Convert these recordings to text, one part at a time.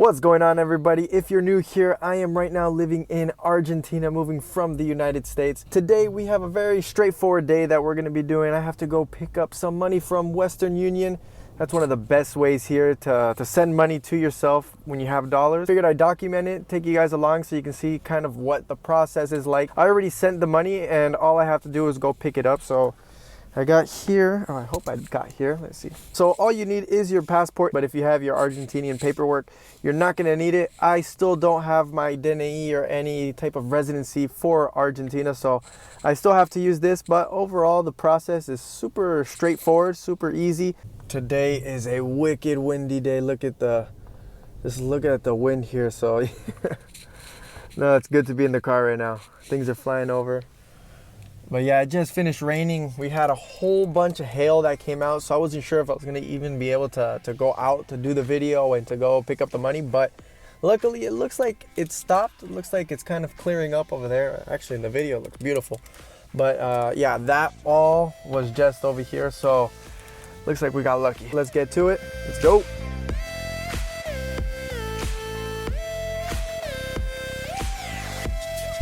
What's going on, everybody? If you're new here, I am right now living in Argentina, moving from the United States. Today we have a very straightforward day that we're going to be doing. I have to go pick up some money from Western Union. That's one of the best ways here to send money to yourself when you have dollars. Figured I'd document it, take you guys along so you can see kind of what the process is like. I already sent the money and all I have to do is go pick it up. So I got here, I hope I got here, let's see. So all you need is your passport, but if you have your Argentinian paperwork, you're not gonna need it. I still don't have my DNI or any type of residency for Argentina, so I still have to use this, but overall the process is super straightforward, super easy. Today is a wicked windy day. Just look at the wind here, so no, it's good to be in the car right now. Things are flying over. But yeah, it just finished raining. We had a whole bunch of hail that came out, so I wasn't sure if I was gonna even be able to go out to do the video and to go pick up the money, but luckily it looks like it stopped. It looks like it's kind of clearing up over there. Actually, in the video it looks beautiful. But yeah, that all was just over here, so looks like we got lucky. Let's get to it. Let's go.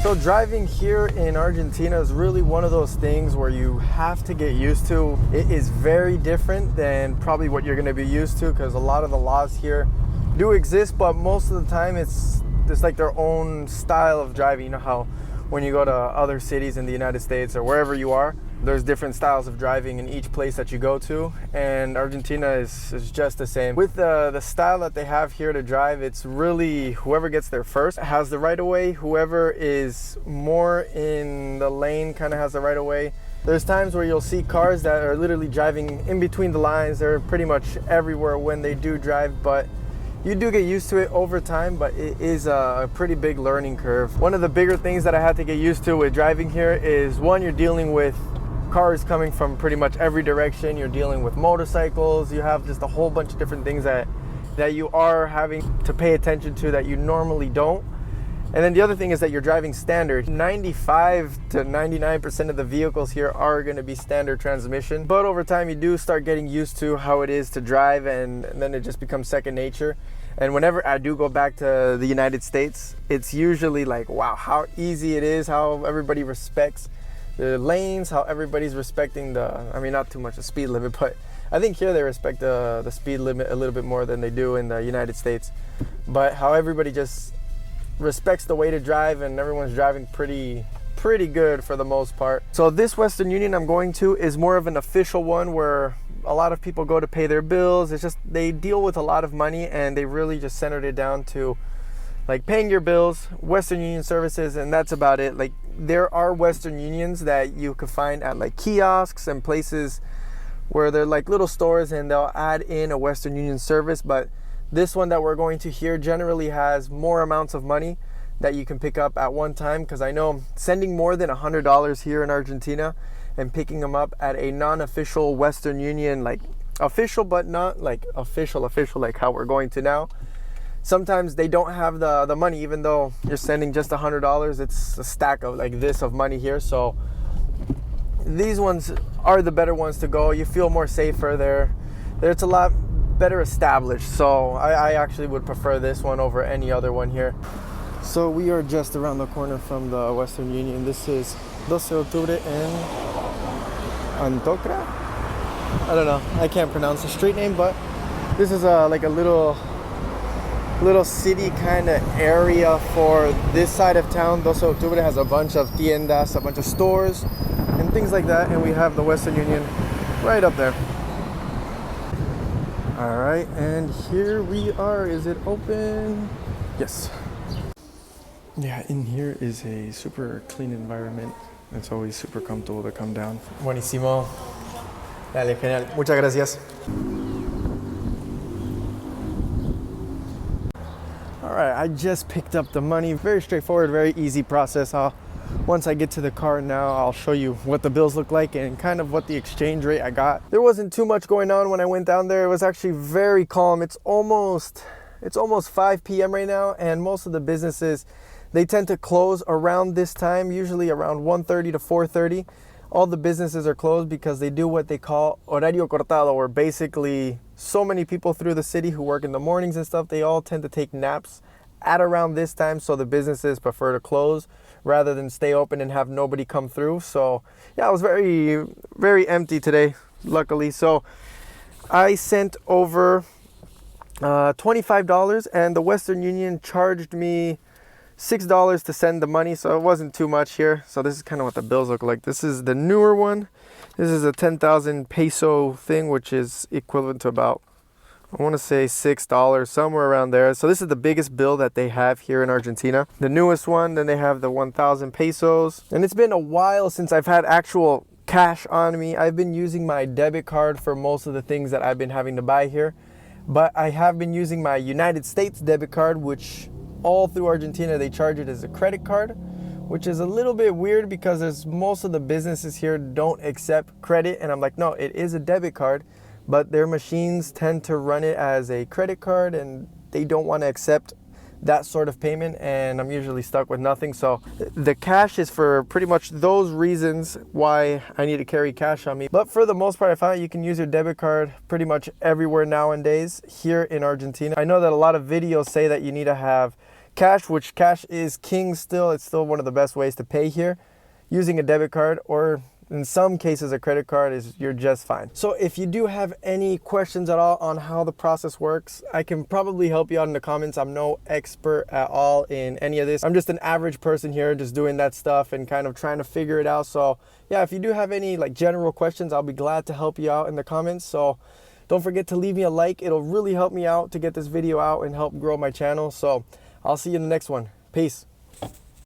So driving here in Argentina is really one of those things where you have to get used to. It is very different than probably what you're going to be used to, because a lot of the laws here do exist, but most of the time it's like their own style of driving. You know how when you go to other cities in the United States or wherever you are, there's different styles of driving in each place that you go to, and Argentina is just the same. With the style that they have here to drive, it's really whoever gets there first has the right of way. Whoever is more in the lane kind of has the right of way. There's times where you'll see cars that are literally driving in between the lines. They're pretty much everywhere when they do drive, but you do get used to it over time, but it is a pretty big learning curve. One of the bigger things that I had to get used to with driving here is, one, you're dealing with cars coming from pretty much every direction. You're dealing with motorcycles. You have just a whole bunch of different things that you are having to pay attention to that you normally don't. And then the other thing is that you're driving standard. 95 to 99% of the vehicles here are going to be standard transmission, but over time you do start getting used to how it is to drive, and then it just becomes second nature. And whenever I do go back to the United States, it's usually like, wow, how easy it is, how everybody respects the lanes, how everybody's respecting not too much the speed limit, but I think here they respect the speed limit a little bit more than they do in the United States. But how everybody just respects the way to drive, and everyone's driving pretty good for the most part. So this Western Union I'm going to is more of an official one where a lot of people go to pay their bills. It's just they deal with a lot of money, and they really just centered it down to like paying your bills, Western Union services, and that's about it. Like, there are Western Unions that you could find at like kiosks and places where they're like little stores, and they'll add in a Western Union service, but this one that we're going to here generally has more amounts of money that you can pick up at one time, because I know sending more than $100 here in Argentina and picking them up at a non-official Western Union, like official but not like official like how we're going to now, sometimes they don't have the money. Even though you're sending just $100, it's a stack of like this of money here. So these ones are the better ones to go. You feel more safer. It's a lot better established, so I actually would prefer this one over any other one here. So we are just around the corner from the Western Union. This is 12 Octubre and Antocra. I don't know, I can't pronounce the street name, but this is like a little city kind of area for this side of town. 12 Octubre has a bunch of tiendas, a bunch of stores and things like that, and we have the Western Union right up there. All right, and here we are. Is it open? Yes. Yeah, in here is a super clean environment. It's always super comfortable to come down. Buenísimo. Dale, genial. Muchas gracias. All right, I just picked up the money. Very straightforward, very easy process. Once I get to the car now, I'll show you what the bills look like and kind of what the exchange rate I got. There wasn't too much going on when I went down there. It was actually very calm. It's almost 5 p.m. right now, and most of the businesses, they tend to close around this time, usually around 1:30 to 4:30. all the businesses are closed because they do what they call horario cortado, where basically so many people through the city who work in the mornings and stuff, they all tend to take naps at around this time, so the businesses prefer to close rather than stay open and have nobody come through. So yeah, it was very empty today, luckily. So I sent over $25, and the Western Union charged me $6 to send the money, so it wasn't too much here. So this is kind of what the bills look like. This is the newer one. This is a 10,000 peso thing, which is equivalent to about, I want to say $6, somewhere around there. So this is the biggest bill that they have here in Argentina. The newest one, then they have the 1,000 pesos. And it's been a while since I've had actual cash on me. I've been using my debit card for most of the things that I've been having to buy here. But I have been using my United States debit card, which all through Argentina they charge it as a credit card, which is a little bit weird because most of the businesses here don't accept credit, and I'm like, no, it is a debit card, but their machines tend to run it as a credit card and they don't want to accept that sort of payment, and I'm usually stuck with nothing. So the cash is for pretty much those reasons why I need to carry cash on me. But for the most part, I found you can use your debit card pretty much everywhere nowadays here in Argentina. I know that a lot of videos say that you need to have cash, which cash is king still. It's still one of the best ways to pay here. Using a debit card, or in some cases a credit card, you're just fine. So if you do have any questions at all on how the process works, I can probably help you out in the comments. I'm no expert at all in any of this. I'm just an average person here just doing that stuff and kind of trying to figure it out. So yeah, if you do have any like general questions, I'll be glad to help you out in the comments. So don't forget to leave me a like. It'll really help me out to get this video out and help grow my channel. So I'll see you in the next one. Peace.